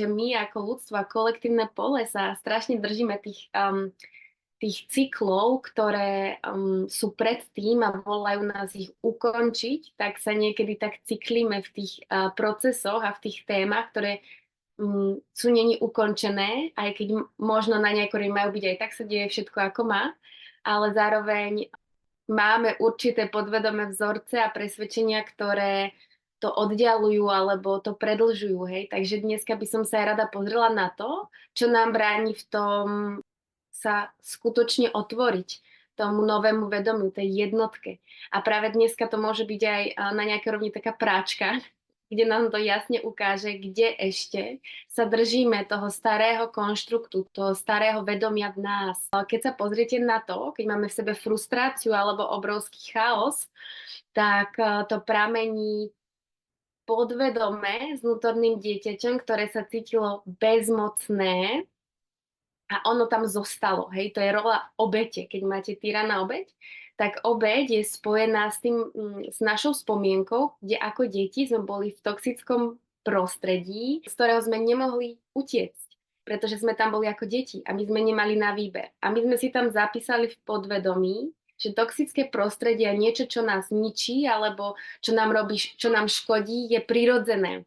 že my ako ľudstvo a kolektívne pole sa strašne držíme tých cyklov, ktoré sú pred tým a volajú nás ich ukončiť, tak sa niekedy tak cyklíme v tých procesoch a v tých témach, ktoré sú není ukončené, aj keď možno na niektorí majú byť aj tak sa deje všetko ako má, ale zároveň máme určité podvedomé vzorce a presvedčenia, ktoré to oddialujú alebo to predlžujú, hej. Takže dneska by som sa aj rada pozrela na to, čo nám bráni v tom sa skutočne otvoriť tomu novému vedomiu, tej jednotke. A práve dneska to môže byť aj na nejakej rovni taká práčka, kde nám to jasne ukáže, kde ešte sa držíme toho starého konštruktu, toho starého vedomia v nás. Keď sa pozriete na to, keď máme v sebe frustráciu alebo obrovský chaos, tak to pramení podvedome s vnútorným dieťaťom, ktoré sa cítilo bezmocné a ono tam zostalo. Hej, to je rola obete. Keď máte tyrana obeť, tak obeť je spojená s tým, s našou spomienkou, kde ako deti sme boli v toxickom prostredí, z ktorého sme nemohli utiecť, pretože sme tam boli ako deti a my sme nemali na výber. A my sme si tam zapísali v podvedomí, že toxické prostredie a niečo, čo nás ničí alebo čo nám robí, čo nám škodí, je prirodzené.